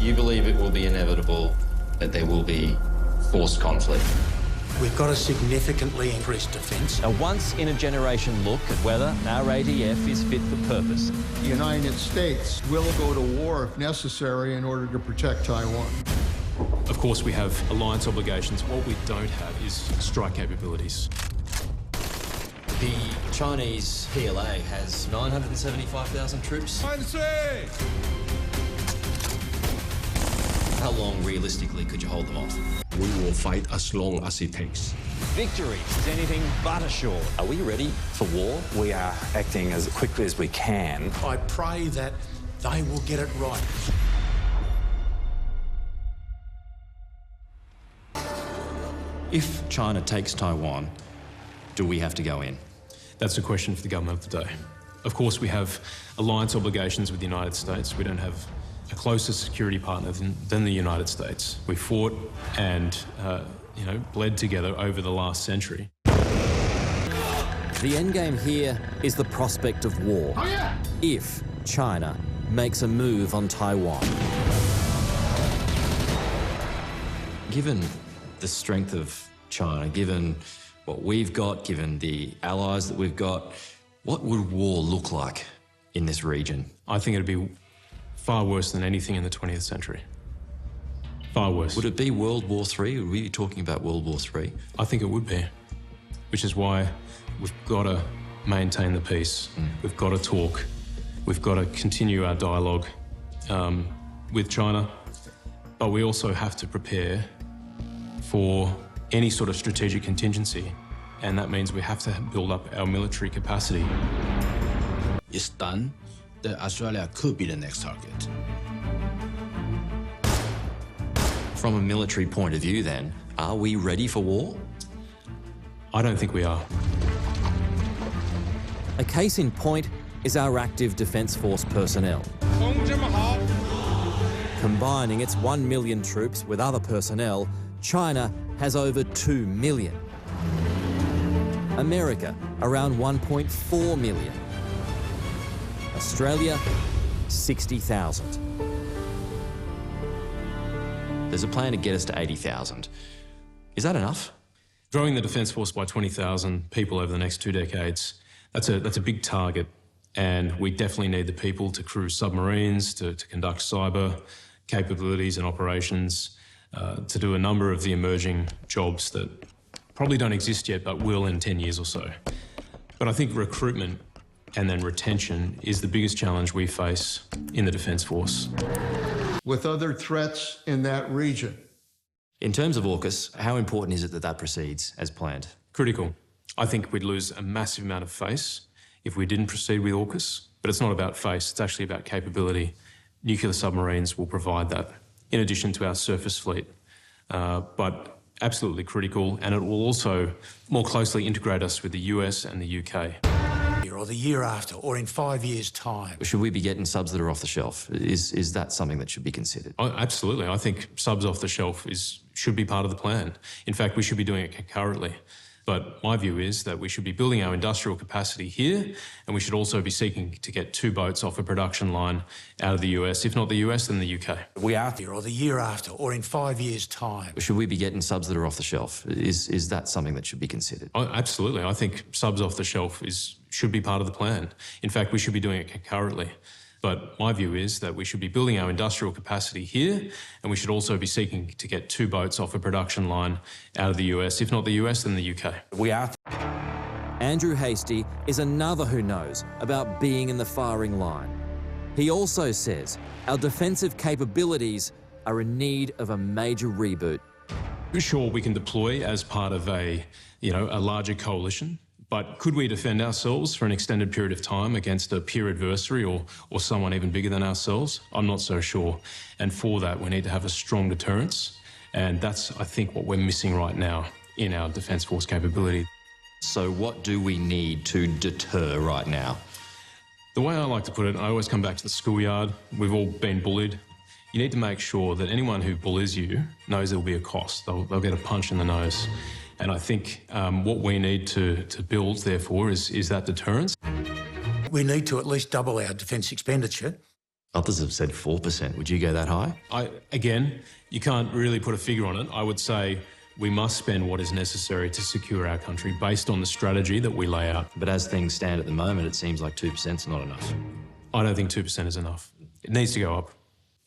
You believe it will be inevitable that there will be forced conflict? We've got a significantly increased defence. A once-in-a-generation look at whether our ADF is fit for purpose. The United States will go to war if necessary in order to protect Taiwan. Of course, we have alliance obligations. What we don't have is strike capabilities. The Chinese PLA has 975,000 troops. How long, realistically, could you hold them off? We will fight as long as it takes. Victory is anything but assured. Are we ready for war? We are acting as quickly as we can. I pray that they will get it right. If China takes Taiwan, do we have to go in? That's a question for the government of the day. Of course, we have alliance obligations with the United States. We don't have a closer security partner than the United States. We fought and, bled together over the last century. The endgame here is the prospect of war. If China makes a move on Taiwan. Given the strength of China, given what we've got, given the allies that we've got, what would war look like in this region? I think it'd be far worse than anything in the 20th century. Far worse. Would it be World War III? Would we be talking about World War III? I think it would be, which is why we've got to maintain the peace. We've got to talk. We've got to continue our dialogue with China, but we also have to prepare for any sort of strategic contingency, and that means we have to build up our military capacity. It's done, that Australia could be the next target. From a military point of view then, are we ready for war? I don't think we are. A case in point is our active Defence Force personnel. Combining its 1 million troops with other personnel, China has over 2 million. America, around 1.4 million. Australia, 60,000. There's a plan to get us to 80,000. Is that enough? Growing the Defence Force by 20,000 people over the next 2 decades, that's a big target, and we definitely need the people to crew submarines, to conduct cyber capabilities and operations, to do a number of the emerging jobs that probably don't exist yet but will in 10 years or so. But I think recruitment and then retention is the biggest challenge we face in the Defence Force. With other threats in that region. In terms of AUKUS, how important is it that that proceeds as planned? Critical. I think we'd lose a massive amount of face if we didn't proceed with AUKUS, but it's not about face, it's actually about capability. Nuclear submarines will provide that, in addition to our surface fleet. But absolutely critical, and it will also more closely integrate us with the US and the UK. Or the year after, or in 5 years' time. Should we be getting subs that are off the shelf? Is that something that should be considered? Oh, absolutely. I think subs off the shelf should be part of the plan. In fact, we should be doing it concurrently. But my view is that we should be building our industrial capacity here, and we should also be seeking to get 2 boats off a production line out of the US. If not the US, then the UK. We are here, or the year after, or in 5 years' time. Should we be getting subs that are off the shelf? Is that something that should be considered? Oh, absolutely. I think subs off the shelf should be part of the plan. In fact, we should be doing it concurrently. But my view is that we should be building our industrial capacity here, and we should also be seeking to get 2 boats off a production line out of the US. If not the US, then the UK. We are. Andrew Hastie is another who knows about being in the firing line. He also says our defensive capabilities are in need of a major reboot. Sure, we can deploy as part of a larger coalition. But could we defend ourselves for an extended period of time against a peer adversary or someone even bigger than ourselves? I'm not so sure. And for that, we need to have a strong deterrence. And that's, I think, what we're missing right now in our Defence Force capability. So what do we need to deter right now? The way I like to put it, I always come back to the schoolyard. We've all been bullied. You need to make sure that anyone who bullies you knows there will be a cost. They'll get a punch in the nose. And I think what we need to build, therefore, is that deterrence. We need to at least double our defence expenditure. Others have said 4%. Would you go that high? Again, you can't really put a figure on it. I would say we must spend what is necessary to secure our country based on the strategy that we lay out. But as things stand at the moment, it seems like 2% is not enough. I don't think 2% is enough. It needs to go up.